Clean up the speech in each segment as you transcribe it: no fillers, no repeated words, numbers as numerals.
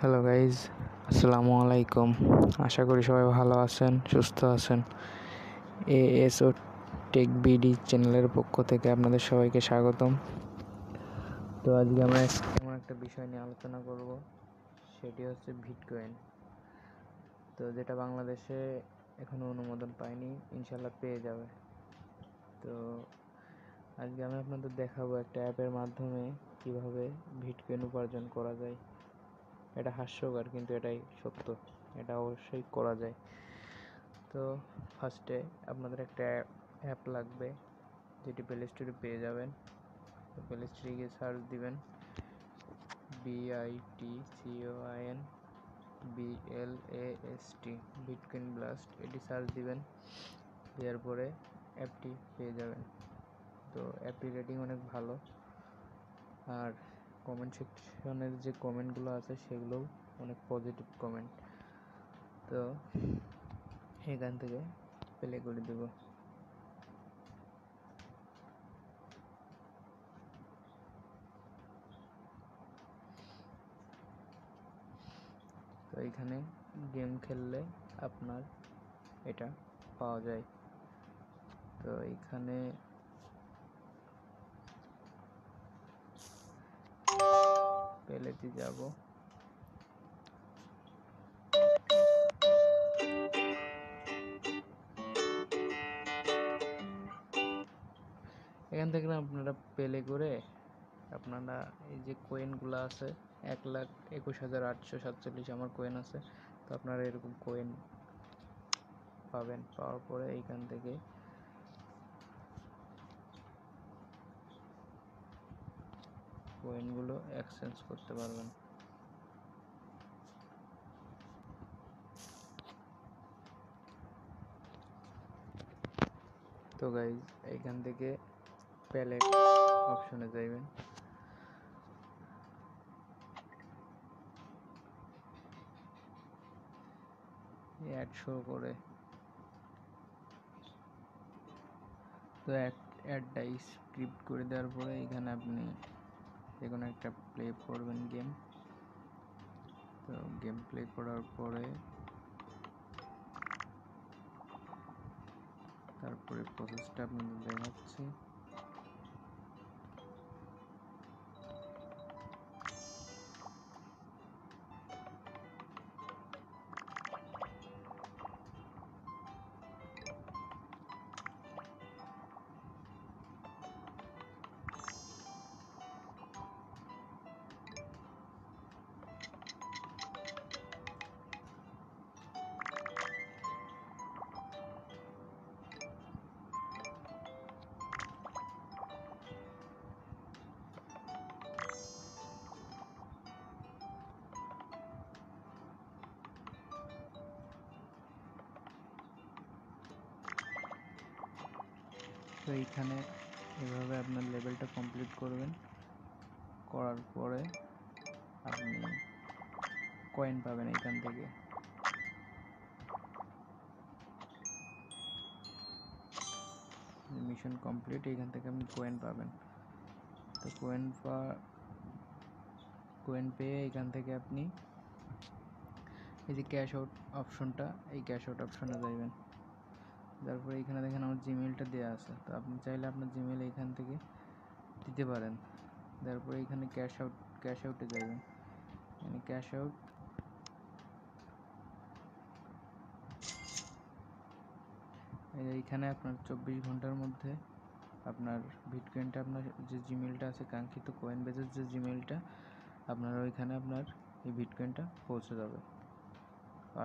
Hello guys, আসসালামু আলাইকুম। আশা করি সবাই ভালো আছেন, সুস্থ আছেন। এএসও টেক বিডি চ্যানেলের পক্ষ থেকে আপনাদের সবাইকে স্বাগতম। তো আজকে আমরা এমন একটা বিষয় নিয়ে আলোচনা করব, সেটি হচ্ছে বিটকয়েন। তো যেটা বাংলাদেশে এখনও অনুমোদন পায়নি, ইনশাল্লাহ পেয়ে যাবে। তো আজকে আমি আপনাদের দেখাবো একটা অ্যাপের মাধ্যমে কিভাবে বিটকয়েন উপার্জন করা যায়। এটা হাস্যকর, কিন্তু এটাই সত্য, এটা অবশ্যই করা যায়। তো ফার্স্টে আপনাদের একটা অ্যাপ লাগবে, যেটি প্লে স্টোরে পেয়ে যাবেন। তো প্লে স্টোরে গিয়ে সার্চ দিবেন BITCOIN বিটকয়েন ব্লাস্ট, এটি সার্চ দিবেন। দেওয়ার পরে অ্যাপটি পেয়ে যাবেন। তো অ্যাপটির রেটিং অনেক ভালো, আর কমেন্ট সেকশনের যে কমেন্টগুলো আছে সেগুলোও অনেক পজিটিভ কমেন্ট। তো এখান থেকে প্লে করে দেব। তো এখানে গেম খেললে আপনার এটা পাওয়া যায়। তো এখানে প্লেতে যাব। এখান থেকে আপনারা প্লে করে আপনারা এই যে কয়েনগুলো আছে 1,21,847 আমার কয়েন আছে। তো আপনারা এরকম কয়েন পাবেন। পাওয়ার পরে এইখান থেকে কয়েনগুলো এক্সচেঞ্জ করতে পারবেন। তো গাইজ, এইখান থেকে প্যালেট অপশনে যাইবেন। অ্যাড শো করে, তো অ্যাডটা স্ক্রিপ্ট করে দেওয়ার পরে এখানে আপনি যে কোনো একটা প্লে করবেন গেম। তো গেম প্লে করার পরে তারপরে প্রসেসটা আপনাদের দেখাচ্ছি। তো এইখানে এভাবে আপনার লেভেলটা কমপ্লিট করবেন। করার পরে আপনি কয়েন পাবেন এইখান থেকে। মিশন কমপ্লিট, এইখান থেকে আপনি কয়েন পাবেন। তো কয়েন পেয়ে এইখান থেকে আপনি এই যে ক্যাশ আউট অপশনটা, এই ক্যাশ আউট অপশনে যাবেন। তারপরে এইখানে দেখেন আমার জিমেইলটা দেওয়া আছে। তো আপনি চাইলে আপনার জিমেইল এইখান থেকে দিতে পারেন। তারপরে এইখানে ক্যাশ আউটে যাবেন। মানে ক্যাশ আউট, এইখানে আপনার 24 ঘন্টার মধ্যে আপনার বিটকয়েনটা, আপনার যে জিমেইলটা আছে কাঙ্ক্ষিত কয়েন বেজের যে জিমেইলটা, আপনার ওইখানে আপনার এই বিটকয়েনটা পৌঁছে যাবে।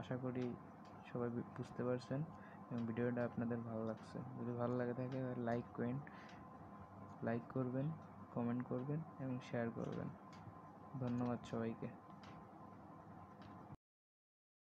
আশা করি সবাই বুঝতে পারছেন এবং ভিডিওটা আপনাদের ভালো লাগছে। যদি ভালো লাগে থাকে লাইক করবেন, কমেন্ট করবেন এবং শেয়ার করবেন। ধন্যবাদ সবাইকে।